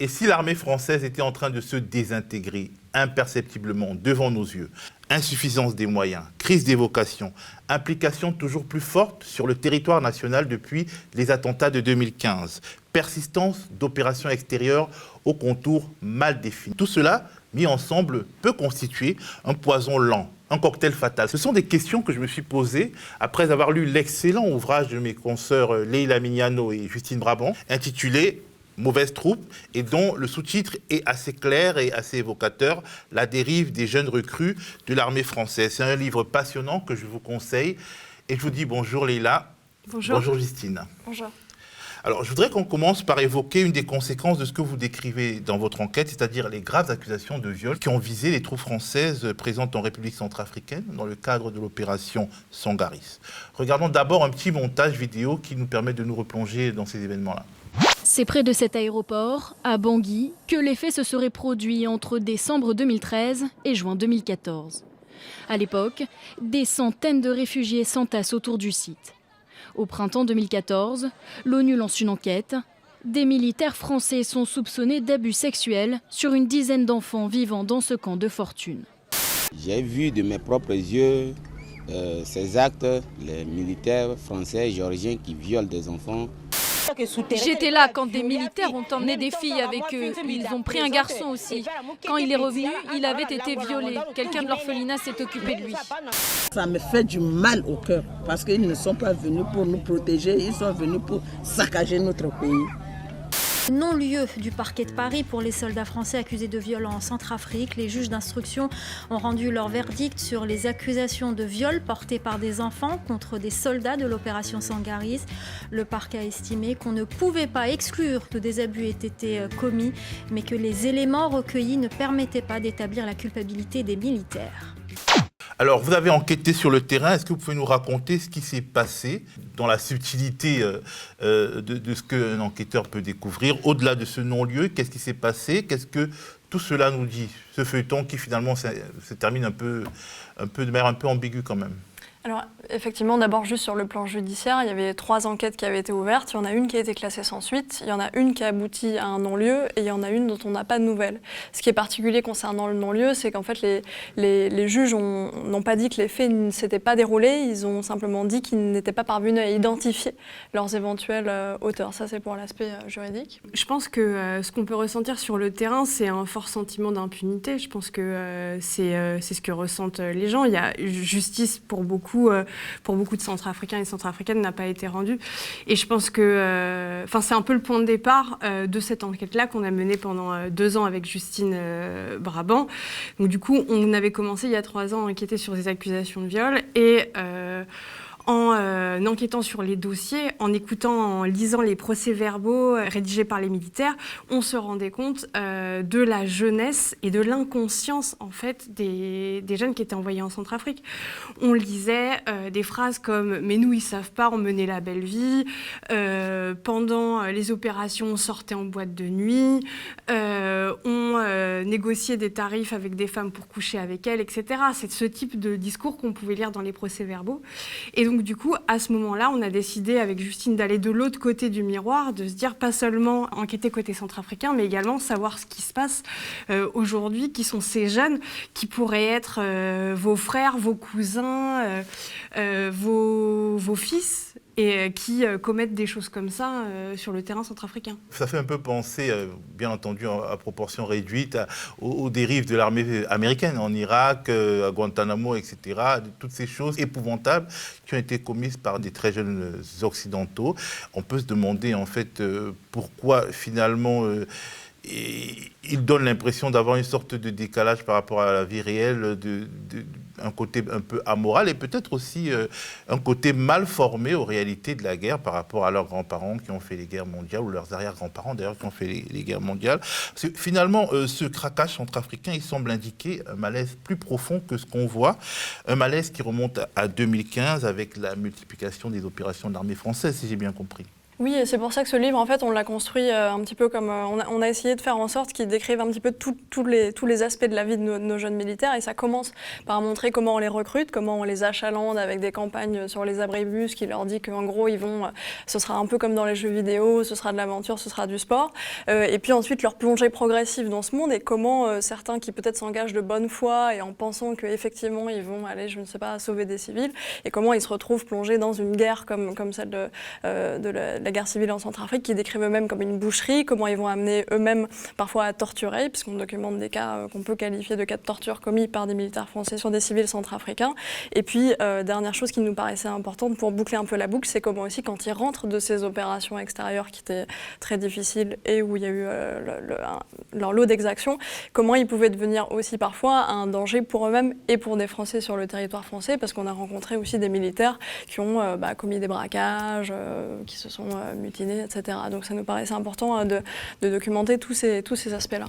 Et si l'armée française était en train de se désintégrer imperceptiblement devant nos yeux, insuffisance des moyens, crise des vocations, implication toujours plus forte sur le territoire national depuis les attentats de 2015, persistance d'opérations extérieures aux contours mal définis. Tout cela, mis ensemble, peut constituer un poison lent, un cocktail fatal. Ce sont des questions que je me suis posées après avoir lu l'excellent ouvrage de mes consoeurs Leila Mignano et Justine Brabant, intitulé Mauvaise troupe, et dont le sous-titre est assez clair et assez évocateur, La dérive des jeunes recrues de l'armée française. C'est un livre passionnant que je vous conseille. Et je vous dis bonjour Leila. Bonjour. Bonjour Justine. Bonjour. Alors, je voudrais qu'on commence par évoquer une des conséquences de ce que vous décrivez dans votre enquête, c'est-à-dire les graves accusations de viol qui ont visé les troupes françaises présentes en République centrafricaine dans le cadre de l'opération Sangaris. Regardons d'abord un petit montage vidéo qui nous permet de nous replonger dans ces événements-là. C'est près de cet aéroport, à Bangui, que les faits se seraient produits entre décembre 2013 et juin 2014. À l'époque, des centaines de réfugiés s'entassent autour du site. Au printemps 2014, l'ONU lance une enquête. Des militaires français sont soupçonnés d'abus sexuels sur une dizaine d'enfants vivant dans ce camp de fortune. J'ai vu de mes propres yeux ces actes, les militaires français et géorgiens qui violent des enfants. J'étais là quand des militaires ont emmené des filles avec eux. Ils ont pris un garçon aussi. Quand il est revenu, il avait été violé. Quelqu'un de l'orphelinat s'est occupé de lui. Ça me fait du mal au cœur parce qu'ils ne sont pas venus pour nous protéger, ils sont venus pour saccager notre pays. Non-lieu du parquet de Paris pour les soldats français accusés de viol en Centrafrique. Les juges d'instruction ont rendu leur verdict sur les accusations de viol portées par des enfants contre des soldats de l'opération Sangaris. Le parquet a estimé qu'on ne pouvait pas exclure que des abus aient été commis, mais que les éléments recueillis ne permettaient pas d'établir la culpabilité des militaires. Alors, vous avez enquêté sur le terrain. Est-ce que vous pouvez nous raconter ce qui s'est passé dans la subtilité de ce qu'un enquêteur peut découvrir, au-delà de ce non-lieu? Qu'est-ce qui s'est passé? Qu'est-ce que tout cela nous dit? Ce feuilleton qui finalement se termine un peu de manière un peu ambiguë quand même. Alors, effectivement, d'abord, juste sur le plan judiciaire, il y avait 3 enquêtes qui avaient été ouvertes. Il y en a une qui a été classée sans suite, il y en a une qui a abouti à un non-lieu et il y en a une dont on n'a pas de nouvelles. Ce qui est particulier concernant le non-lieu, c'est qu'en fait, les juges n'ont pas dit que les faits ne s'étaient pas déroulés, ils ont simplement dit qu'ils n'étaient pas parvenus à identifier leurs éventuels auteurs. Ça, c'est pour l'aspect juridique. Je pense que ce qu'on peut ressentir sur le terrain, c'est un fort sentiment d'impunité. Je pense que c'est ce que ressentent les gens. Il y a justice pour beaucoup de Centrafricains et Centrafricaines n'a pas été rendue. Et je pense que c'est un peu le point de départ de cette enquête-là qu'on a menée pendant 2 ans avec Justine Brabant. Donc du coup, on avait commencé il y a 3 ans à enquêter sur des accusations de viol et en enquêtant sur les dossiers, en écoutant, en lisant les procès-verbaux rédigés par les militaires, on se rendait compte de la jeunesse et de l'inconscience en fait des jeunes qui étaient envoyés en Centrafrique. On lisait des phrases comme « mais nous, ils savent pas, on menait la belle vie », pendant les opérations, on sortait en boîte de nuit, on négociait des tarifs avec des femmes pour coucher avec elles, etc. C'est ce type de discours qu'on pouvait lire dans les procès-verbaux. Et donc, du coup, à ce moment-là, on a décidé avec Justine d'aller de l'autre côté du miroir, de se dire pas seulement enquêter côté centrafricain, mais également savoir ce qui se passe aujourd'hui, qui sont ces jeunes qui pourraient être vos frères, vos cousins, vos fils, et qui commettent des choses comme ça sur le terrain centrafricain. Ça fait un peu penser, bien entendu, à proportion réduite, aux dérives de l'armée américaine en Irak, à Guantanamo, etc. De toutes ces choses épouvantables qui ont été commises par des très jeunes occidentaux. On peut se demander, en fait, pourquoi, finalement, il donne l'impression d'avoir une sorte de décalage par rapport à la vie réelle, un côté un peu amoral et peut-être aussi un côté mal formé aux réalités de la guerre par rapport à leurs grands-parents qui ont fait les guerres mondiales ou leurs arrière-grands-parents d'ailleurs qui ont fait les guerres mondiales. Parce que finalement, ce craquage centrafricain, il semble indiquer un malaise plus profond que ce qu'on voit, un malaise qui remonte à 2015 avec la multiplication des opérations de l'armée française, si j'ai bien compris. Oui, et c'est pour ça que ce livre, en fait, on l'a construit un petit peu comme... on a essayé de faire en sorte qu'il décrive un petit peu tous les aspects de la vie de nos jeunes militaires. Et ça commence par montrer comment on les recrute, comment on les achalandre avec des campagnes sur les abribus qui leur dit qu'en gros, ils vont... ce sera un peu comme dans les jeux vidéo, ce sera de l'aventure, ce sera du sport. Et puis ensuite, leur plongée progressive dans ce monde et comment certains qui peut-être s'engagent de bonne foi et en pensant qu'effectivement, ils vont aller, je ne sais pas, sauver des civils, et comment ils se retrouvent plongés dans une guerre comme celle de la guerre civile en Centrafrique, qui décrivent eux-mêmes comme une boucherie, comment ils vont amener eux-mêmes parfois à torturer, puisqu'on documente des cas qu'on peut qualifier de cas de torture commis par des militaires français sur des civils centrafricains. Et puis, dernière chose qui nous paraissait importante pour boucler un peu la boucle, c'est comment aussi quand ils rentrent de ces opérations extérieures qui étaient très difficiles et où il y a eu leur lot d'exactions, comment ils pouvaient devenir aussi parfois un danger pour eux-mêmes et pour des Français sur le territoire français, parce qu'on a rencontré aussi des militaires qui ont commis des braquages, qui se sont mutinés, etc. Donc ça nous paraissait important de documenter tous ces aspects-là.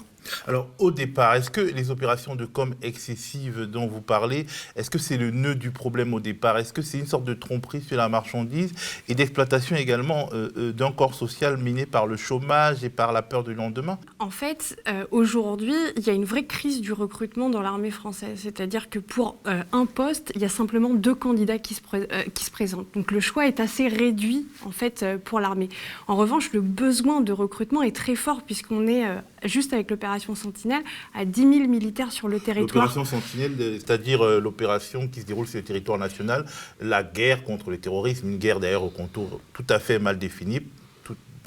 Alors au départ, est-ce que les opérations de com excessives dont vous parlez, est-ce que c'est le nœud du problème au départ? Est-ce que c'est une sorte de tromperie sur la marchandise et d'exploitation également d'un corps social miné par le chômage et par la peur du lendemain? En fait, aujourd'hui, il y a une vraie crise du recrutement dans l'armée française. C'est-à-dire que pour un poste, il y a simplement 2 candidats qui se présentent. Donc le choix est assez réduit en fait pour l'armée. En revanche, le besoin de recrutement est très fort puisqu'on est juste avec l'opération Sentinelle à 10 000 militaires sur le territoire. L'opération Sentinelle, c'est-à-dire l'opération qui se déroule sur le territoire national, la guerre contre le terrorisme, une guerre d'ailleurs au contour tout à fait mal défini,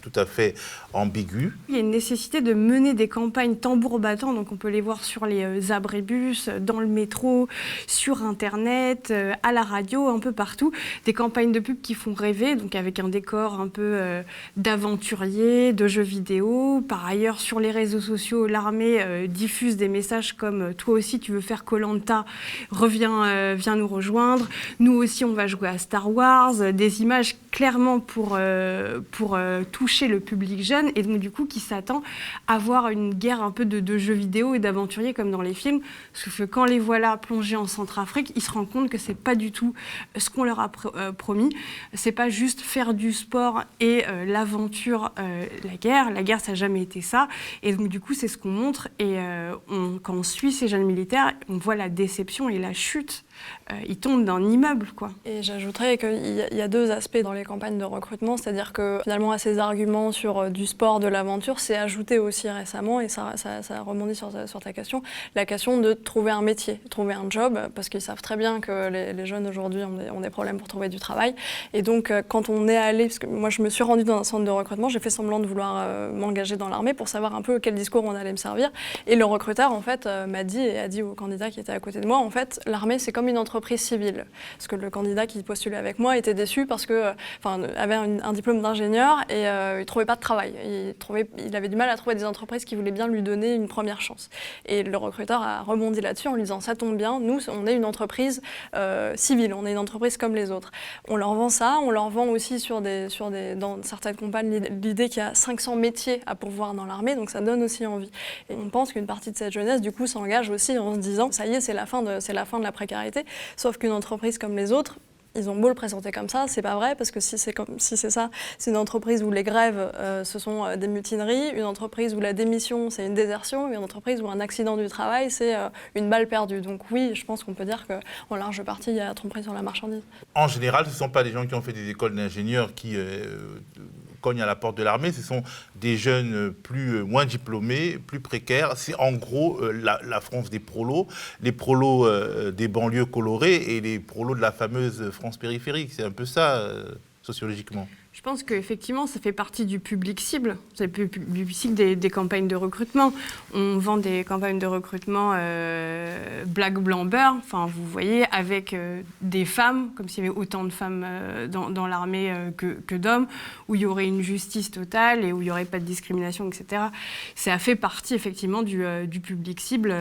tout à fait ambigu. Il y a une nécessité de mener des campagnes tambour battant, donc on peut les voir sur les abribus, dans le métro, sur Internet, à la radio, un peu partout. Des campagnes de pub qui font rêver, donc avec un décor un peu d'aventurier, de jeux vidéo. Par ailleurs, sur les réseaux sociaux, l'armée diffuse des messages comme « Toi aussi, tu veux faire Koh-Lanta, reviens, viens nous rejoindre. Nous aussi, on va jouer à Star Wars ». Des images clairement pour toucher le public jeune et donc du coup qui s'attend à voir une guerre un peu de jeux vidéo et d'aventuriers comme dans les films. Sauf que quand les voilà plongés en Centrafrique, ils se rendent compte que c'est pas du tout ce qu'on leur a promis. C'est pas juste faire du sport et l'aventure, la guerre. La guerre, ça n'a jamais été ça. Et donc du coup, c'est ce qu'on montre. Et quand on suit ces jeunes militaires, on voit la déception et la chute. Ils tombent d'un immeuble, quoi. Et j'ajouterais qu'il y a 2 aspects dans les campagnes de recrutement, c'est-à-dire que finalement à ces arguments sur du sport, de l'aventure, c'est ajouté aussi récemment, et ça rebondit sur ta question, la question de trouver un métier, trouver un job, parce qu'ils savent très bien que les jeunes aujourd'hui ont des problèmes pour trouver du travail. Et donc quand on est allé, parce que moi je me suis rendue dans un centre de recrutement, j'ai fait semblant de vouloir m'engager dans l'armée pour savoir un peu quel discours on allait me servir, et le recruteur en fait m'a dit, et a dit au candidat qui était à côté de moi, en fait l'armée c'est comme une entreprise civile. Parce que le candidat qui postulait avec moi était déçu parce que, avait un diplôme d'ingénieur et il ne trouvait pas de travail. Il avait du mal à trouver des entreprises qui voulaient bien lui donner une première chance. Et le recruteur a rebondi là-dessus en lui disant « ça tombe bien, nous on est une entreprise civile, on est une entreprise comme les autres ». On leur vend ça, on leur vend aussi dans certaines campagnes l'idée qu'il y a 500 métiers à pourvoir dans l'armée, donc ça donne aussi envie. Et on pense qu'une partie de cette jeunesse du coup s'engage aussi en se disant « ça y est, c'est la fin de la précarité ». Sauf qu'une entreprise comme les autres, ils ont beau le présenter comme ça, c'est pas vrai, parce que si c'est ça, c'est une entreprise où les grèves, ce sont des mutineries, une entreprise où la démission, c'est une désertion, une entreprise où un accident du travail, c'est une balle perdue. Donc oui, je pense qu'on peut dire qu'en large partie, il y a tromperie sur la marchandise. En général, ce ne sont pas des gens qui ont fait des écoles d'ingénieurs qui cognent à la porte de l'armée, ce sont des jeunes moins diplômés, plus précaires. C'est en gros la France des prolos, les prolos des banlieues colorées et les prolos de la fameuse France périphérique. C'est un peu ça, sociologiquement. Je pense qu'effectivement, ça fait partie du public cible. C'est le public cible des campagnes de recrutement. On vend des campagnes de recrutement black, blanc, beurre, enfin, vous voyez, avec des femmes, comme s'il y avait autant de femmes dans l'armée que d'hommes, où il y aurait une justice totale et où il n'y aurait pas de discrimination, etc. Ça fait partie, effectivement, du public cible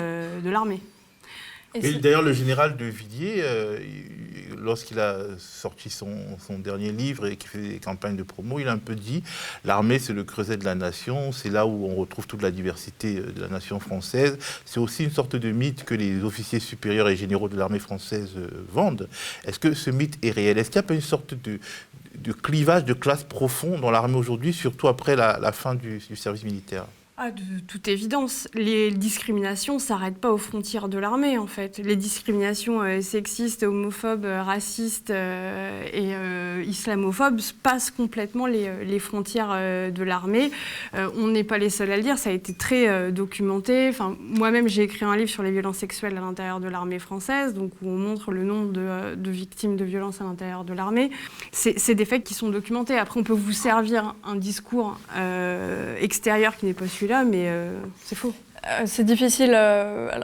de l'armée. Et d'ailleurs, le général de Villiers, lorsqu'il a sorti son dernier livre et qui fait des campagnes de promo, il a un peu dit « l'armée, c'est le creuset de la nation, c'est là où on retrouve toute la diversité de la nation française ». C'est aussi une sorte de mythe que les officiers supérieurs et généraux de l'armée française vendent. Est-ce que ce mythe est réel? Est-ce qu'il n'y a pas une sorte de clivage de classe profond dans l'armée aujourd'hui, surtout après la fin du service militaire? De toute évidence, les discriminations ne s'arrêtent pas aux frontières de l'armée, en fait. Les discriminations sexistes, homophobes, racistes et islamophobes passent complètement les frontières de l'armée. On n'est pas les seuls à le dire, ça a été très documenté. Enfin, moi-même, j'ai écrit un livre sur les violences sexuelles à l'intérieur de l'armée française, donc où on montre le nombre de victimes de violences à l'intérieur de l'armée. C'est des faits qui sont documentés. Après, on peut vous servir un discours extérieur qui n'est pas celui-là, mais c'est faux. C'est difficile,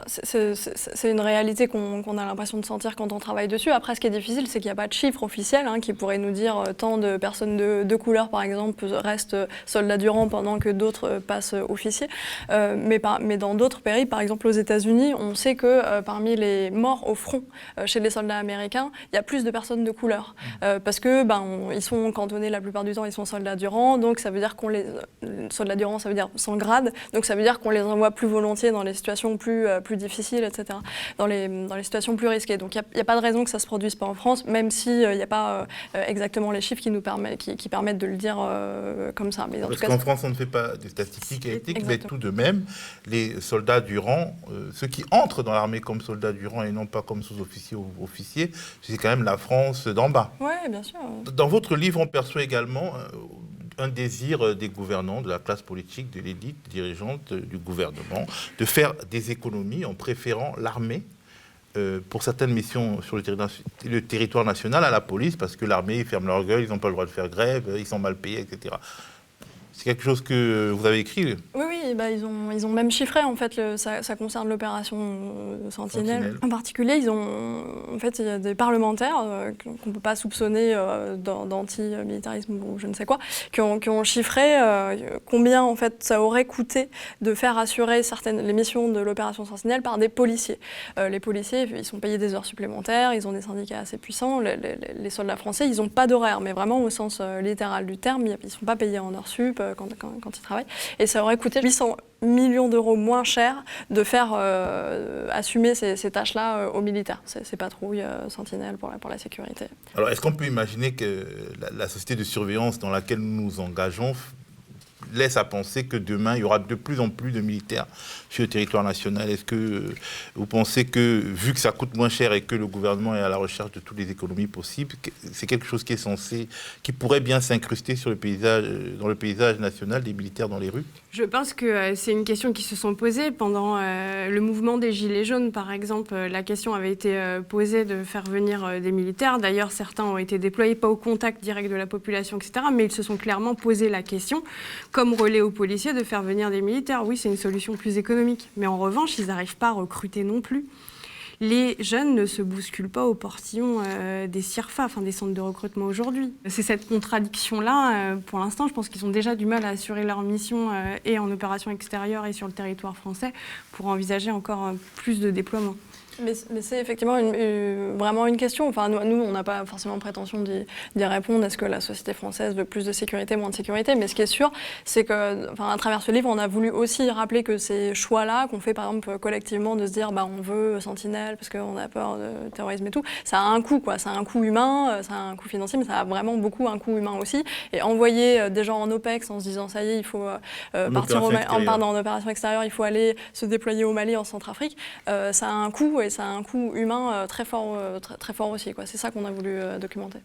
c'est une réalité qu'on a l'impression de sentir quand on travaille dessus. Après, ce qui est difficile, c'est qu'il n'y a pas de chiffre officiel qui pourrait nous dire tant de personnes de couleur, par exemple, restent soldats du rang pendant que d'autres passent officiers. Mais dans d'autres pays, par exemple aux États-Unis, on sait que parmi les morts au front chez les soldats américains, il y a plus de personnes de couleur. Parce que ils sont cantonnés la plupart du temps, ils sont soldats du rang, donc ça veut dire soldats du rang, ça veut dire sans grade, donc ça veut dire qu'on les envoie plus volontiers dans les situations plus difficiles, etc., dans les situations plus risquées. Donc il n'y a pas de raison que ça ne se produise pas en France, même s'il n'y a pas exactement les chiffres qui permettent de le dire comme ça. Mais parce qu'en France, on ne fait pas de statistiques éthiques, mais tout de même, les soldats du rang, ceux qui entrent dans l'armée comme soldats du rang et non pas comme sous-officiers ou officiers, c'est quand même la France d'en bas. Oui, bien sûr. Dans votre livre, on perçoit également un désir des gouvernants, de la classe politique, de l'élite dirigeante du gouvernement, de faire des économies en préférant l'armée pour certaines missions sur le territoire national à la police, parce que l'armée, ils ferment leur gueule, ils n'ont pas le droit de faire grève, ils sont mal payés, etc. C'est quelque chose que vous avez écrit? Oui, ils ont même chiffré, en fait, ça concerne l'opération Sentinelle. En particulier, il y a des parlementaires qu'on ne peut pas soupçonner d'anti-militarisme ou je ne sais quoi, qui ont chiffré combien, en fait, ça aurait coûté de faire assurer les missions de l'opération Sentinelle par des policiers. Les policiers, ils sont payés des heures supplémentaires, ils ont des syndicats assez puissants. Les soldats français, ils n'ont pas d'horaire, mais vraiment au sens littéral du terme, ils ne sont pas payés en heures sup, quand ils travaillent. Et ça aurait coûté 800 millions d'euros moins cher de faire assumer ces tâches-là aux militaires, ces patrouilles sentinelles pour la sécurité. Alors, est-ce qu'on peut imaginer que la société de surveillance dans laquelle nous nous engageons laisse à penser que demain, il y aura de plus en plus de militaires sur le territoire national? Est-ce que vous pensez que, vu que ça coûte moins cher et que le gouvernement est à la recherche de toutes les économies possibles, c'est quelque chose qui pourrait bien s'incruster dans le paysage national des militaires dans les rues? Je pense que c'est une question qui se sont posées pendant le mouvement des Gilets jaunes, par exemple. La question avait été posée de faire venir des militaires. D'ailleurs, certains ont été déployés, pas au contact direct de la population, etc., mais ils se sont clairement posé la question, comme relais aux policiers, de faire venir des militaires. Oui, c'est une solution plus économique. Mais en revanche, ils n'arrivent pas à recruter non plus. Les jeunes ne se bousculent pas au portillon des CIRFA, des centres de recrutement aujourd'hui. C'est cette contradiction-là, pour l'instant, je pense qu'ils ont déjà du mal à assurer leur mission et en opération extérieure et sur le territoire français pour envisager encore plus de déploiement. Mais c'est effectivement vraiment une question. Enfin, nous, on n'a pas forcément prétention d'y répondre. Est-ce que la société française veut plus de sécurité, moins de sécurité? Mais ce qui est sûr, c'est que, à travers ce livre, on a voulu aussi rappeler que ces choix-là, qu'on fait par exemple collectivement, de se dire, on veut Sentinelle parce qu'on a peur de terrorisme et tout, ça a un coût, quoi. Ça a un coût humain, ça a un coût financier, mais ça a vraiment beaucoup un coût humain aussi. Et envoyer des gens en OPEX en se disant, ça y est, il faut partir en opération extérieure, il faut aller se déployer au Mali, en Centrafrique, ça a un coût. Et ça a un coût humain très fort aussi. C'est ça qu'on a voulu documenter.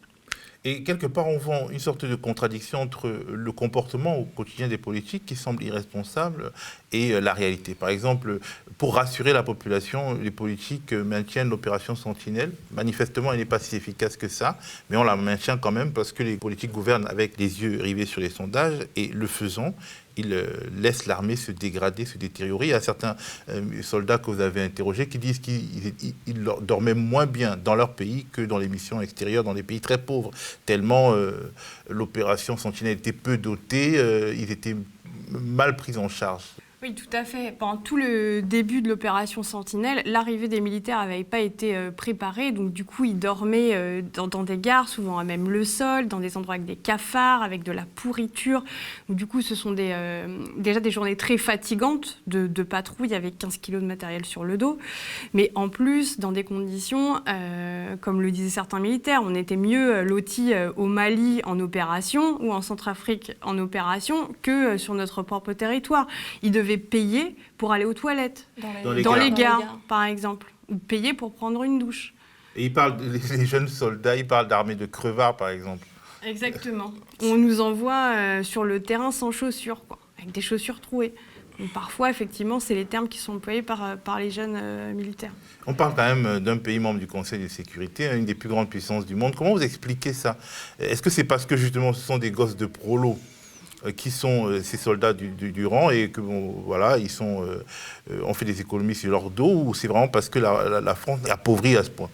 Et quelque part, on voit une sorte de contradiction entre le comportement au quotidien des politiques qui semble irresponsable et la réalité. Par exemple, pour rassurer la population, les politiques maintiennent l'opération Sentinelle. Manifestement, elle n'est pas si efficace que ça, mais on la maintient quand même parce que les politiques gouvernent avec les yeux rivés sur les sondages et le faisant, ils laissent l'armée se dégrader, se détériorer. Il y a certains soldats que vous avez interrogés qui disent qu'ils dormaient moins bien dans leur pays que dans les missions extérieures, dans des pays très pauvres, tellement l'opération Sentinelle était peu dotée, ils étaient mal pris en charge. Oui, tout à fait. Pendant tout le début de l'opération Sentinelle, l'arrivée des militaires n'avait pas été préparée. Donc, du coup, ils dormaient dans des gares, souvent à même le sol, dans des endroits avec des cafards, avec de la pourriture. Donc, du coup, ce sont déjà des journées très fatigantes de patrouille avec 15 kilos de matériel sur le dos. Mais en plus, dans des conditions, comme le disaient certains militaires, on était mieux lotis au Mali en opération ou en Centrafrique en opération que sur notre propre territoire. Ils devaient payer pour aller aux toilettes, dans les gares, par exemple, ou payer pour prendre une douche. Et les jeunes soldats, ils parlent d'armée de crevards, par exemple. Exactement. On nous envoie sur le terrain sans chaussures, quoi, avec des chaussures trouées. Donc, parfois, effectivement, c'est les termes qui sont employés par les jeunes militaires. On parle quand même d'un pays membre du Conseil de sécurité, une des plus grandes puissances du monde. Comment vous expliquez ça? Est-ce que c'est parce que, justement, ce sont des gosses de prolos qui sont ces soldats du rang et que voilà, on fait des économies sur leur dos, ou c'est vraiment parce que la France est appauvrie à ce point?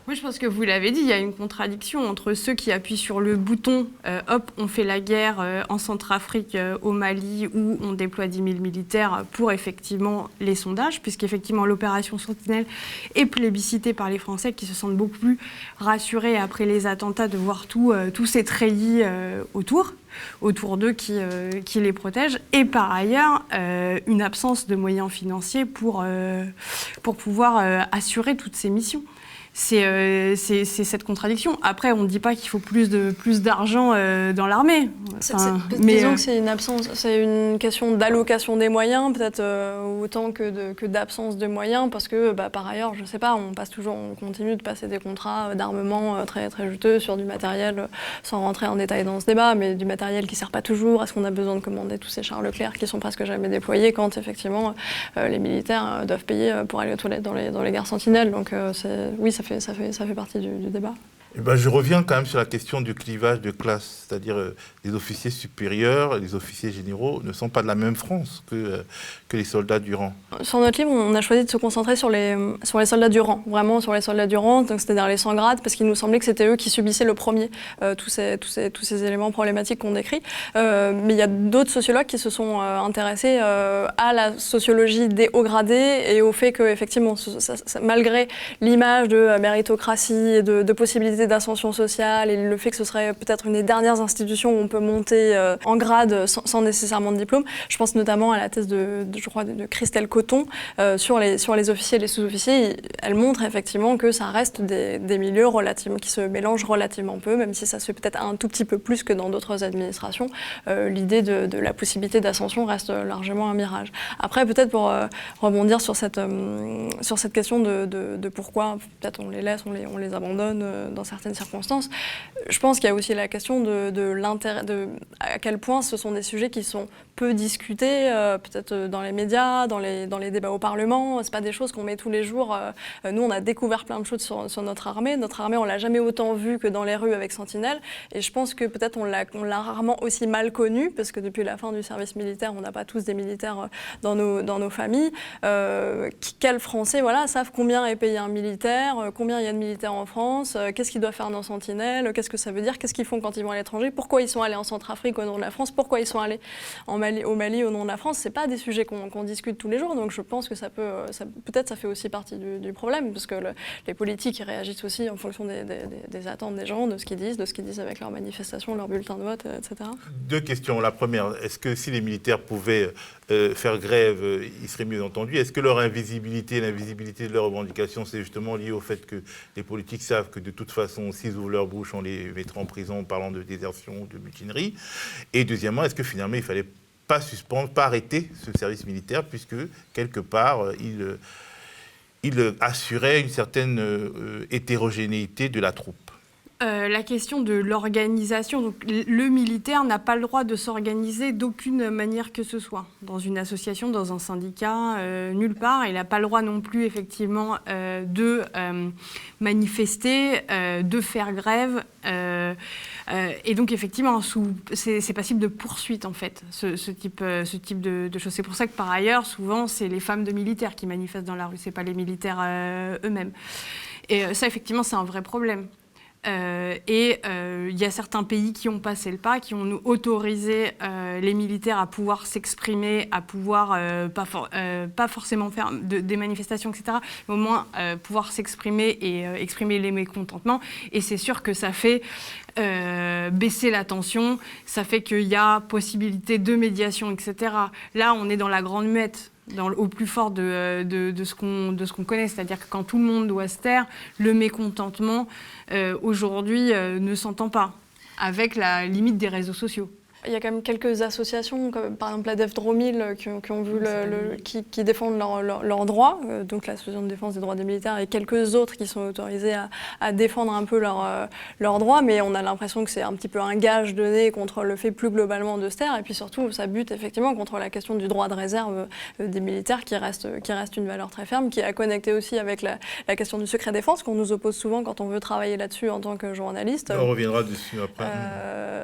Oui, je pense que vous l'avez dit, il y a une contradiction entre ceux qui appuient sur le bouton, hop, on fait la guerre en Centrafrique, au Mali, où on déploie 10 000 militaires pour effectivement les sondages, puisqu'effectivement l'opération Sentinelle est plébiscitée par les Français qui se sentent beaucoup plus rassurés après les attentats de voir tous ces treillis autour d'eux qui les protègent, et par ailleurs une absence de moyens financiers pour pouvoir assurer toutes ces missions. C'est cette contradiction. Après, on ne dit pas qu'il faut plus d'argent dans l'armée. Disons que c'est une absence, c'est une question d'allocation des moyens, peut-être autant que d'absence de moyens, parce que par ailleurs, je ne sais pas, on continue de passer des contrats d'armement très, très juteux sur du matériel, sans rentrer en détail dans ce débat, mais du matériel qui ne sert pas toujours. Est-ce qu'on a besoin de commander tous ces chars Leclerc qui sont presque jamais déployés quand effectivement les militaires doivent payer pour aller aux toilettes dans les gares Sentinelles? Donc oui, ça fait partie du débat. Je reviens quand même sur la question du clivage de classe, c'est-à-dire les officiers supérieurs, les officiers généraux ne sont pas de la même France que les soldats du rang. Sur notre livre, on a choisi de se concentrer sur les soldats du rang, vraiment sur les soldats du rang, donc c'est-à-dire les sans grade, parce qu'il nous semblait que c'était eux qui subissaient le premier tous ces éléments problématiques qu'on décrit. Mais il y a d'autres sociologues qui se sont intéressés à la sociologie des hauts gradés et au fait qu'effectivement, malgré l'image de méritocratie et de possibilités d'ascension sociale et le fait que ce serait peut-être une des dernières institutions où on peut monter en grade sans nécessairement de diplôme. Je pense notamment à la thèse de Christelle Coton sur les officiers et les sous-officiers. Elle montre effectivement que ça reste des milieux qui se mélangent relativement peu, même si ça se fait peut-être un tout petit peu plus que dans d'autres administrations. L'idée de la possibilité d'ascension reste largement un mirage. Après, peut-être pour rebondir sur cette question de pourquoi peut-être on les laisse, on les abandonne dans certaines circonstances. Je pense qu'il y a aussi la question de l'intérêt, à quel point ce sont des sujets qui sont peu discutés, peut-être dans les médias, dans les débats au Parlement. C'est pas des choses qu'on met tous les jours. Nous, on a découvert plein de choses sur notre armée. Notre armée, on l'a jamais autant vue que dans les rues avec Sentinelle. Et je pense que peut-être on l'a rarement aussi mal connue, parce que depuis la fin du service militaire, on n'a pas tous des militaires dans nos familles. Quels Français savent combien est payé un militaire, combien il y a de militaires en France, qu'est-ce qu'ils doivent faire dans Sentinelle, qu'est-ce que ça veut dire, qu'est-ce qu'ils font quand ils vont à l'étranger, pourquoi ils sont allés en Centrafrique au nom de la France, pourquoi ils sont allés au Mali au nom de la France. C'est pas des sujets qu'on discute tous les jours, donc je pense que ça fait aussi partie du problème, parce que les politiques réagissent aussi en fonction des attentes des gens, de ce qu'ils disent avec leurs manifestations, leurs bulletins de vote, etc. Deux questions. La première, est-ce que si les militaires pouvaient faire grève, ils seraient mieux entendus? Est-ce que leur l'invisibilité de leurs revendications, c'est justement lié au fait que les politiques savent que de toute façon, s'ils ouvrent leur bouche, on les mettra en prison en parlant de désertion, de mutinerie? Et deuxièmement, est-ce que finalement, il ne fallait pas suspendre, pas arrêter ce service militaire, puisque quelque part, il assurait une certaine hétérogénéité de la troupe? La question de l'organisation, donc le militaire n'a pas le droit de s'organiser d'aucune manière que ce soit, dans une association, dans un syndicat, nulle part. Il n'a pas le droit non plus effectivement de manifester, de faire grève. Et donc effectivement, c'est passible de poursuite en fait, ce type de choses. C'est pour ça que par ailleurs, souvent, c'est les femmes de militaires qui manifestent dans la rue, c'est pas les militaires eux-mêmes. Et ça, effectivement, c'est un vrai problème. Il y a certains pays qui ont passé le pas, qui ont autorisé les militaires à pouvoir s'exprimer, à pouvoir, pas forcément faire des manifestations, etc., mais au moins pouvoir s'exprimer et exprimer les mécontentements. Et c'est sûr que ça fait baisser la tension, ça fait qu'il y a possibilité de médiation, etc. Là, on est dans la grande muette. Au plus fort de ce qu'on connaît, c'est-à-dire que quand tout le monde doit se taire, le mécontentement aujourd'hui ne s'entend pas, avec la limite des réseaux sociaux. Il y a quand même quelques associations, comme par exemple la DEF-Dromil, qui défendent leurs droits, donc l'association de défense des droits des militaires, et quelques autres qui sont autorisés à défendre un peu leurs droits, mais on a l'impression que c'est un petit peu un gage donné contre le fait plus globalement de se taire, et puis surtout ça bute effectivement contre la question du droit de réserve des militaires, qui reste une valeur très ferme, qui est connectée aussi avec la question du secret défense, qu'on nous oppose souvent quand on veut travailler là-dessus en tant que journaliste. On reviendra dessus après.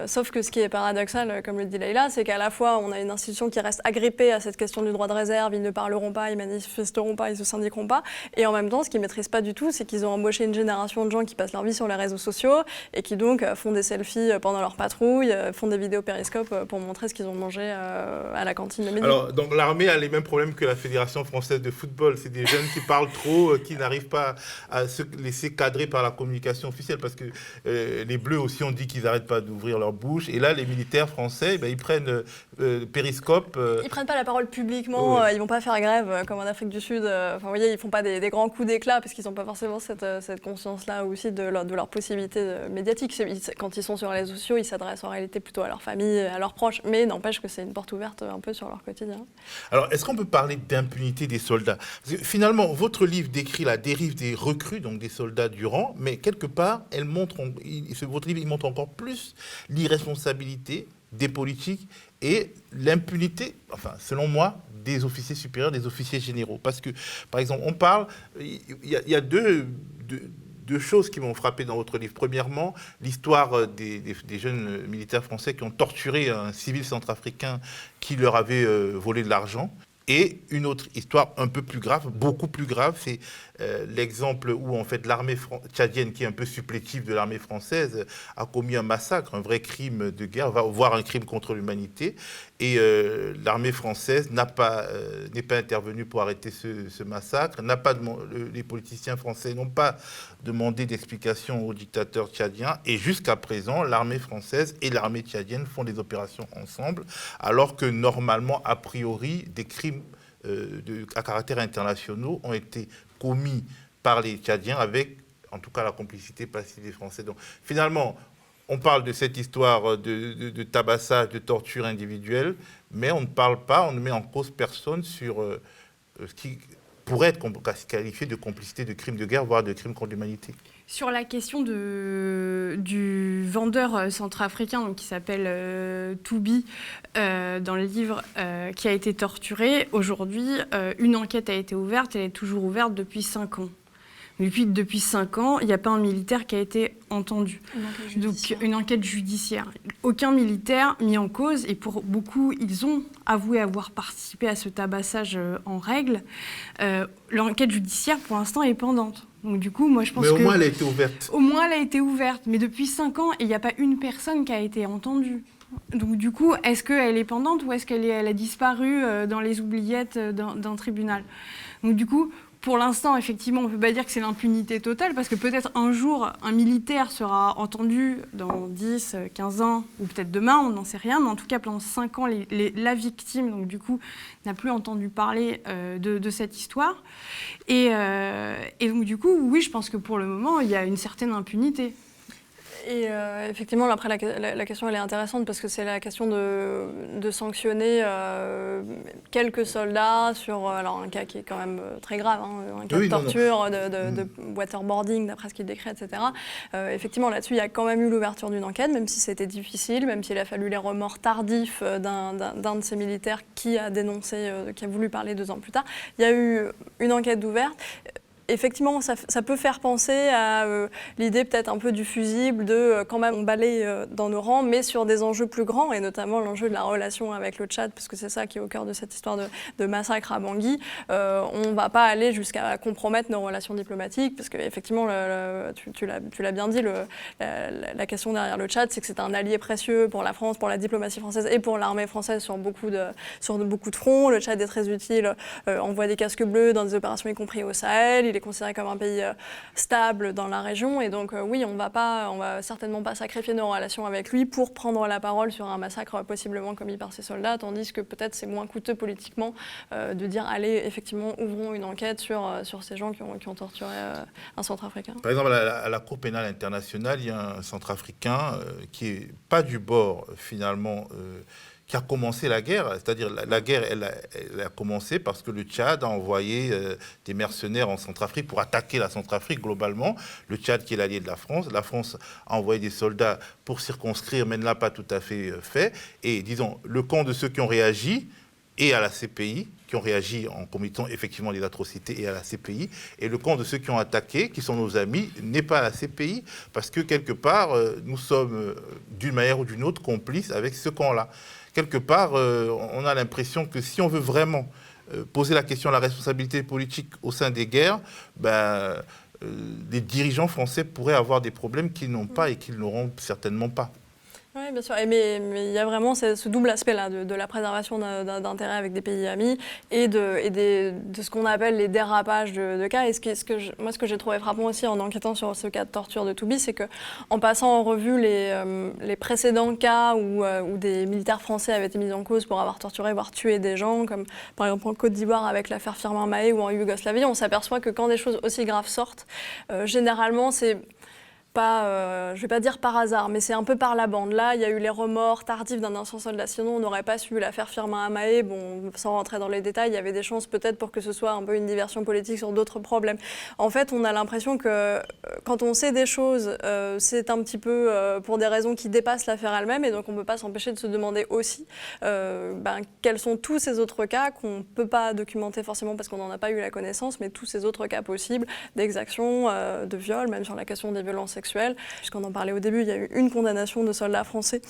Sauf que ce qui est paradoxal, comme le dit Leïla, c'est qu'à la fois, on a une institution qui reste agrippée à cette question du droit de réserve, ils ne parleront pas, ils manifesteront pas, ils se syndiqueront pas, et en même temps, ce qu'ils ne maîtrisent pas du tout, c'est qu'ils ont embauché une génération de gens qui passent leur vie sur les réseaux sociaux et qui donc font des selfies pendant leur patrouille, font des vidéos périscope pour montrer ce qu'ils ont mangé à la cantine de midi. Alors, donc l'armée a les mêmes problèmes que la Fédération française de football. C'est des jeunes qui parlent trop, qui n'arrivent pas à se laisser cadrer par la communication officielle, parce que les Bleus aussi ont dit qu'ils n'arrêtent pas d'ouvrir leur bouche, et là, les militaires français, ils prennent périscope. Ils prennent pas la parole publiquement, ils vont pas faire grève comme en Afrique du Sud. Vous voyez, ils font pas des grands coups d'éclat parce qu'ils n'ont pas forcément cette conscience-là aussi de leur possibilité médiatique. Quand ils sont sur les réseaux sociaux, ils s'adressent en réalité plutôt à leur famille, à leurs proches, mais n'empêche que c'est une porte ouverte un peu sur leur quotidien. Alors, est-ce qu'on peut parler d'impunité des soldats? Parce que finalement, votre livre décrit la dérive des recrues, donc des soldats du rang, mais quelque part, votre livre il montre encore plus l'irresponsabilité des politiques et l'impunité, enfin, selon moi, des officiers supérieurs, des officiers généraux. Parce que, par exemple, il y a deux choses qui m'ont frappé dans votre livre. Premièrement, l'histoire des jeunes militaires français qui ont torturé un civil centrafricain qui leur avait volé de l'argent. Et une autre histoire un peu plus grave, beaucoup plus grave, c'est l'exemple où en fait l'armée tchadienne, qui est un peu supplétive de l'armée française, a commis un massacre, un vrai crime de guerre, voire un crime contre l'humanité. Et l'armée française n'est pas intervenue pour arrêter ce massacre. Les politiciens français n'ont pas demandé d'explication au dictateur tchadien. Et jusqu'à présent, l'armée française et l'armée tchadienne font des opérations ensemble, alors que normalement, a priori, des crimes à caractère international ont été commis par les Tchadiens avec, en tout cas, la complicité passive des Français. Donc, finalement, on parle de cette histoire de tabassage, de torture individuelle, mais on ne parle pas, on ne met en cause personne sur ce qui pourrait être qualifié de complicité de crimes de guerre, voire de crimes contre l'humanité. Sur la question du vendeur centrafricain qui s'appelle Toubi, dans le livre, qui a été torturé, aujourd'hui, une enquête a été ouverte, elle est toujours ouverte depuis 5 ans. Depuis 5 ans, il n'y a pas un militaire qui a été entendu. Donc une enquête judiciaire. Aucun militaire mis en cause, et pour beaucoup, ils ont avoué avoir participé à ce tabassage en règle. L'enquête judiciaire, pour l'instant, est pendante. Donc du coup, moi je pense que... Mais au moins elle a été ouverte. Au moins elle a été ouverte, mais depuis 5 ans, il n'y a pas une personne qui a été entendue. Donc du coup, est-ce qu'elle est pendante ou est-ce qu'elle a disparu dans les oubliettes d'un tribunal? Donc du coup, pour l'instant, effectivement, on ne peut pas dire que c'est l'impunité totale, parce que peut-être un jour, un militaire sera entendu dans 10, 15 ans, ou peut-être demain, on n'en sait rien, mais en tout cas, pendant 5 ans, la victime, donc du coup, n'a plus entendu parler de cette histoire. Et donc du coup, oui, je pense que pour le moment, il y a une certaine impunité. Et effectivement, après, la question, elle est intéressante parce que c'est la question de sanctionner quelques soldats sur un cas qui est quand même très grave, un cas de torture, de waterboarding, d'après ce qu'il décrit, etc. Effectivement, là-dessus, il y a quand même eu l'ouverture d'une enquête, même si c'était difficile, même s'il a fallu les remords tardifs d'un de ces militaires qui a dénoncé, qui a voulu parler 2 ans plus tard. Il y a eu une enquête ouverte. effectivement, ça peut faire penser à l'idée peut-être un peu du fusible, de quand même on balaye dans nos rangs, mais sur des enjeux plus grands, et notamment l'enjeu de la relation avec le Tchad, parce que c'est ça qui est au cœur de cette histoire de massacre à Bangui. On ne va pas aller jusqu'à compromettre nos relations diplomatiques, parce qu'effectivement, tu l'as bien dit, la question derrière le Tchad, c'est que c'est un allié précieux pour la France, pour la diplomatie française et pour l'armée française sur beaucoup de fronts. Le Tchad est très utile, envoie des casques bleus dans des opérations y compris au Sahel. Il est considéré comme un pays stable dans la région, et donc oui, on va certainement pas sacrifier nos relations avec lui pour prendre la parole sur un massacre possiblement commis par ses soldats, tandis que peut-être c'est moins coûteux politiquement de dire allez, effectivement, ouvrons une enquête sur ces gens qui ont torturé un Centrafricain. Par exemple, à la Cour pénale internationale, il y a un Centrafricain qui est pas du bord finalement qui a commencé la guerre, c'est-à-dire la guerre, elle a commencé parce que le Tchad a envoyé des mercenaires en Centrafrique pour attaquer la Centrafrique globalement. Le Tchad qui est l'allié de la France a envoyé des soldats pour circonscrire, mais ne l'a pas tout à fait fait. Et disons, le camp de ceux qui ont réagi, et à la CPI, qui ont réagi en commettant effectivement des atrocités, et à la CPI, et le camp de ceux qui ont attaqué, qui sont nos amis, n'est pas à la CPI, parce que quelque part, nous sommes d'une manière ou d'une autre complices avec ce camp-là. Quelque part, on a l'impression que si on veut vraiment poser la question de la responsabilité politique au sein des guerres, les dirigeants français pourraient avoir des problèmes qu'ils n'ont pas et qu'ils n'auront certainement pas. Oui, bien sûr. Mais il y a vraiment ce double aspect-là de la préservation d'intérêts avec des pays amis et de ce qu'on appelle les dérapages de cas. Et ce que j'ai trouvé frappant aussi en enquêtant sur ce cas de torture de Toubi, c'est qu'en passant en revue les précédents cas où des militaires français avaient été mis en cause pour avoir torturé, voire tué des gens, comme par exemple en Côte d'Ivoire avec l'affaire Firmin Mahé ou en Yougoslavie, on s'aperçoit que quand des choses aussi graves sortent, généralement c'est pas, je ne vais pas dire par hasard, mais c'est un peu par la bande. Là, il y a eu les remords tardifs d'un ancien soldat. Sinon, on n'aurait pas su l'affaire Firmin Amae. Bon, sans rentrer dans les détails, il y avait des chances peut-être pour que ce soit un peu une diversion politique sur d'autres problèmes. En fait, on a l'impression que quand on sait des choses, c'est un petit peu pour des raisons qui dépassent l'affaire elle-même. Et donc, on ne peut pas s'empêcher de se demander aussi quels sont tous ces autres cas qu'on ne peut pas documenter forcément parce qu'on n'en a pas eu la connaissance, mais tous ces autres cas possibles d'exactions, de viols, même sur la question des violences sexuelles. Puisqu'on en parlait au début, il y a eu une condamnation de soldats français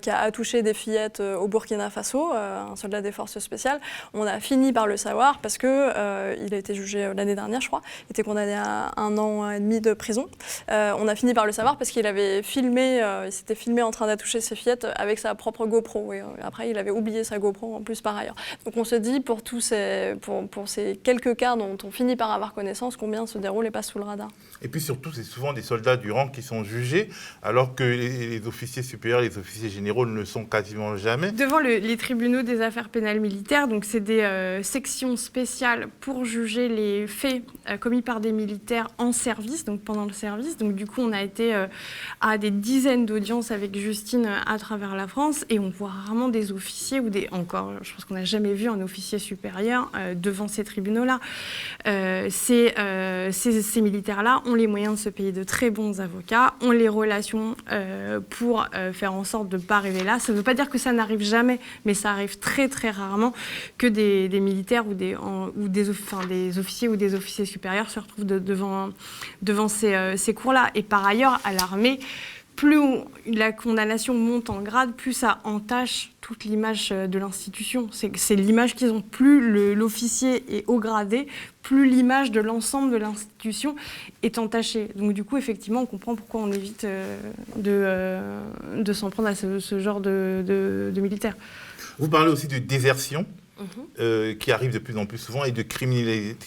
qui a attouché des fillettes au Burkina Faso, un soldat des forces spéciales. On a fini par le savoir parce qu'il a été jugé l'année dernière, je crois, il était condamné à 1 an et demi de prison. On a fini par le savoir parce qu'il avait filmé, il s'était filmé en train d'attoucher ses fillettes avec sa propre GoPro. Et après, il avait oublié sa GoPro en plus par ailleurs. Donc on se dit, pour ces quelques cas dont on finit par avoir connaissance, combien se déroule et passe sous le radar. Et puis surtout, c'est souvent des soldats du rang qui sont jugés, alors que les officiers supérieurs, les officiers généraux ne le sont quasiment jamais. Devant les tribunaux des affaires pénales militaires, donc c'est des sections spéciales pour juger les faits commis par des militaires en service, donc pendant le service. Donc du coup, on a été à des dizaines d'audiences avec Justine à travers la France, et on voit rarement des officiers ou je pense qu'on n'a jamais vu un officier supérieur devant ces tribunaux-là. Ces militaires-là ont les moyens de se payer de très bons avocats, ont les relations pour faire en sorte de ne pas arriver là. Ça ne veut pas dire que ça n'arrive jamais, mais ça arrive très très rarement que des militaires ou des officiers ou des officiers supérieurs se retrouvent devant ces cours-là. Et par ailleurs, à l'armée, plus la condamnation monte en grade, plus ça entache toute l'image de l'institution. C'est l'image qu'ils ont. Plus l'officier est haut gradé, plus l'image de l'ensemble de l'institution est entachée. Donc du coup, effectivement, on comprend pourquoi on évite de s'en prendre à ce genre de militaires. Vous parlez aussi de désertion. Qui arrive de plus en plus souvent, et de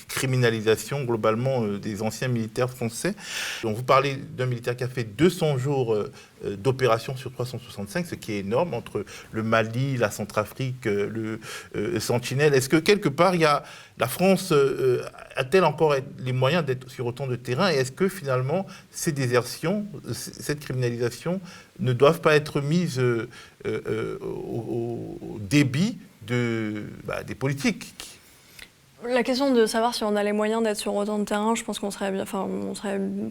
criminalisation globalement des anciens militaires français. Donc vous parlez d'un militaire qui a fait 200 jours d'opération sur 365, ce qui est énorme, entre le Mali, la Centrafrique, le Sentinelle. Est-ce que quelque part, la France a-t-elle encore les moyens d'être sur autant de terrain, et est-ce que finalement ces désertions, cette criminalisation ne doivent pas être mises au débit des politiques? La question de savoir si on a les moyens d'être sur autant de terrain, je pense qu'on serait bien,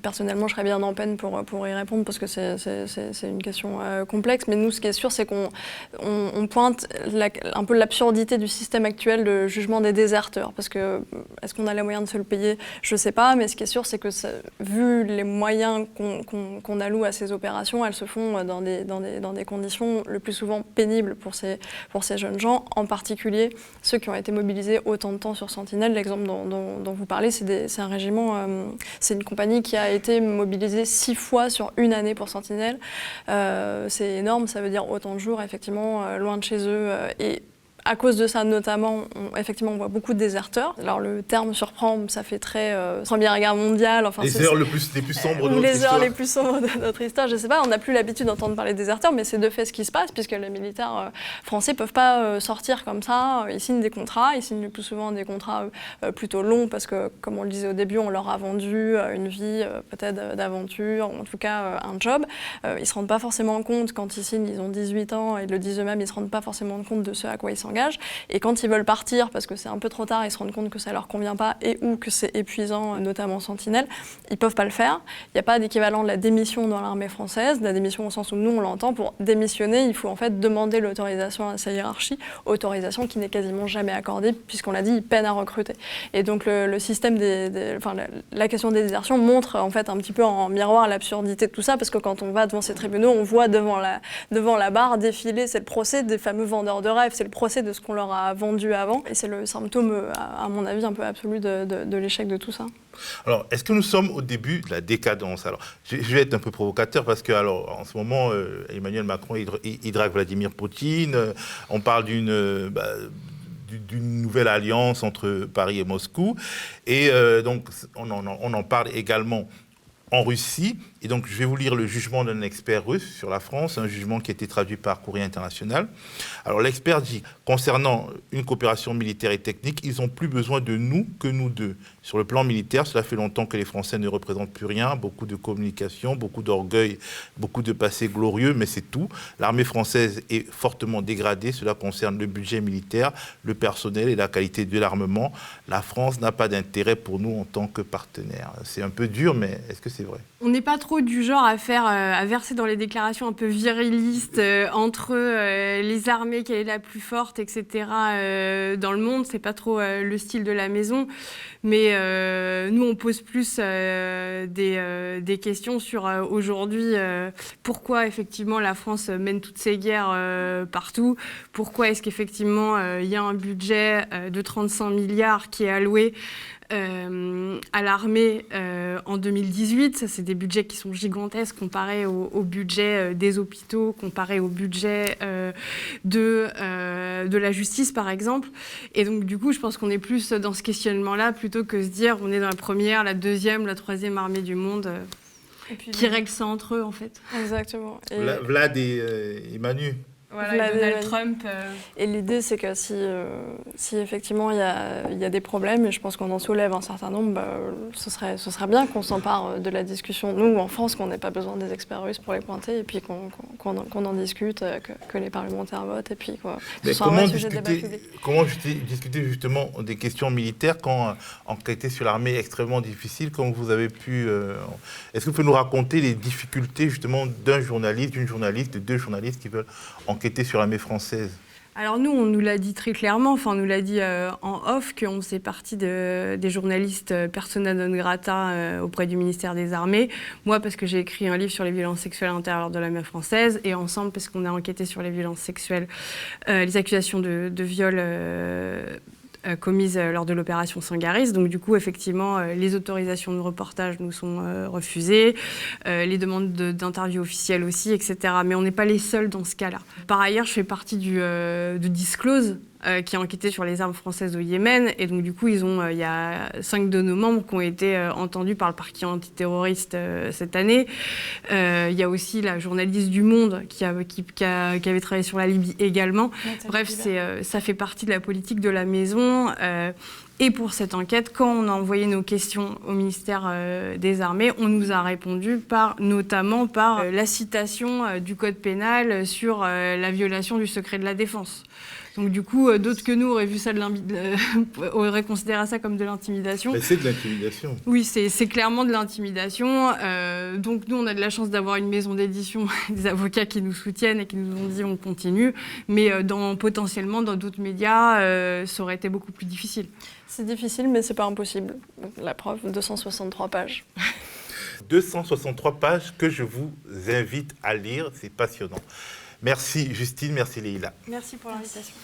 personnellement, je serais bien en peine pour y répondre parce que c'est une question complexe. Mais nous, ce qui est sûr, c'est qu'on pointe un peu l'absurdité du système actuel de jugement des déserteurs. Parce que est-ce qu'on a les moyens de se le payer? Je ne sais pas, mais ce qui est sûr, c'est que vu les moyens qu'on alloue à ces opérations, elles se font dans des conditions le plus souvent pénibles pour ces jeunes gens, en particulier ceux qui ont été mobilisés autant de temps sur Sentinelle. L'exemple dont vous parlez, c'est un régiment, c'est une compagnie qui a été mobilisée 6 fois sur une année pour Sentinelle. C'est énorme, ça veut dire autant de jours, effectivement, loin de chez eux. Et à cause de ça, notamment, effectivement, on voit beaucoup de déserteurs. Alors, le terme surprend, ça fait très Première Guerre mondiale. Enfin, les heures les plus sombres de notre histoire. Les heures les plus sombres de notre histoire, je ne sais pas. On n'a plus l'habitude d'entendre parler de déserteurs, mais c'est de fait ce qui se passe, puisque les militaires français ne peuvent pas sortir comme ça. Ils signent des contrats. Ils signent le plus souvent des contrats plutôt longs, parce que, comme on le disait au début, on leur a vendu une vie peut-être d'aventure, en tout cas un job. Ils ne se rendent pas forcément compte, quand ils signent, ils ont 18 ans, et ils le disent eux-mêmes, ils ne se rendent pas forcément compte de ce à quoi ils s'engagent. Et quand ils veulent partir, parce que c'est un peu trop tard, ils se rendent compte que ça ne leur convient pas et ou que c'est épuisant, notamment Sentinelle, ils ne peuvent pas le faire. Il n'y a pas d'équivalent de la démission dans l'armée française, de la démission au sens où nous on l'entend. Pour démissionner, il faut en fait demander l'autorisation à sa hiérarchie, autorisation qui n'est quasiment jamais accordée, puisqu'on l'a dit, ils peinent à recruter. Et donc le système la question des désertions montre en fait un petit peu en miroir l'absurdité de tout ça, parce que quand on va devant ces tribunaux, on voit devant la barre défiler, c'est le procès des fameux vendeurs de rêves, c'est le procès de ce qu'on leur a vendu avant. Et c'est le symptôme, à mon avis, un peu absolu de l'échec de tout ça. Alors, est-ce que nous sommes au début de la décadence? Alors, je vais être un peu provocateur parce que, alors, en ce moment, Emmanuel Macron, il drague Vladimir Poutine. On parle d'une nouvelle alliance entre Paris et Moscou. Et donc, on en parle également en Russie. Et donc, je vais vous lire le jugement d'un expert russe sur la France, un jugement qui a été traduit par Courrier International. Alors, l'expert dit, concernant une coopération militaire et technique, ils n'ont plus besoin de nous que nous deux. Sur le plan militaire, cela fait longtemps que les Français ne représentent plus rien, beaucoup de communication, beaucoup d'orgueil, beaucoup de passé glorieux, mais c'est tout. L'armée française est fortement dégradée, cela concerne le budget militaire, le personnel et la qualité de l'armement. La France n'a pas d'intérêt pour nous en tant que partenaire. C'est un peu dur, mais est-ce que c'est vrai? On n'est pas trop du genre à verser dans les déclarations un peu virilistes entre les armées, quelle est la plus forte, etc. Dans le monde. C'est pas trop le style de la maison. Mais nous, on pose plus des questions sur aujourd'hui pourquoi effectivement la France mène toutes ces guerres partout. Pourquoi est-ce qu'effectivement il y a un budget de 35 milliards qui est alloué à l'armée en 2018. Ça, c'est des budgets qui sont gigantesques comparés au budget des hôpitaux, comparés au budget de la justice, par exemple. Et donc, du coup, je pense qu'on est plus dans ce questionnement-là plutôt que se dire on est dans la première, la deuxième, la troisième armée du monde qui règlent ça entre eux, en fait. Exactement. Vlad et Manu. Voilà, Donald Trump. Et l'idée, c'est que si effectivement il y a des problèmes, et je pense qu'on en soulève un certain nombre, ce serait bien qu'on s'empare de la discussion, nous, en France, qu'on n'ait pas besoin des experts russes pour les pointer, et puis qu'on en discute, que les parlementaires votent, et puis quoi. Comment discuter justement des questions militaires quand enquêter sur l'armée est extrêmement difficile, comme vous avez pu... Est-ce que vous pouvez nous raconter les difficultés justement d'un journaliste, d'une journaliste, de deux journalistes qui veulent enquêter sur l'armée française? Alors nous, on nous l'a dit très clairement, enfin on nous l'a dit en off, qu'on faisait partie des journalistes persona non grata auprès du ministère des Armées. Moi, parce que j'ai écrit un livre sur les violences sexuelles à l'intérieur de l'armée française, et ensemble, parce qu'on a enquêté sur les violences sexuelles, les accusations de viol commises lors de l'opération Sangaris. Donc du coup, effectivement, les autorisations de reportage nous sont refusées, les demandes d'interviews officielles aussi, etc. Mais on n'est pas les seuls dans ce cas-là. Par ailleurs, je fais partie de Disclose, qui a enquêté sur les armes françaises au Yémen. Et donc, du coup, il y a 5 de nos membres qui ont été entendus par le parquet antiterroriste cette année. Il y a aussi la journaliste du Monde qui avait travaillé sur la Libye également. Bref, ça fait partie de la politique de la maison. Et pour cette enquête, quand on a envoyé nos questions au ministère des Armées, on nous a répondu notamment par la citation du Code pénal sur la violation du secret de la défense. Donc du coup, d'autres que nous auraient vu ça auraient considéré ça comme de l'intimidation. Mais c'est de l'intimidation. Oui, c'est clairement de l'intimidation. Donc nous, on a de la chance d'avoir une maison d'édition, des avocats qui nous soutiennent et qui nous ont dit on continue. Mais potentiellement, dans d'autres médias, ça aurait été beaucoup plus difficile. C'est difficile, mais c'est pas impossible. La preuve, 263 pages. 263 pages que je vous invite à lire, c'est passionnant. Merci Justine, merci Leïla. Merci pour l'invitation.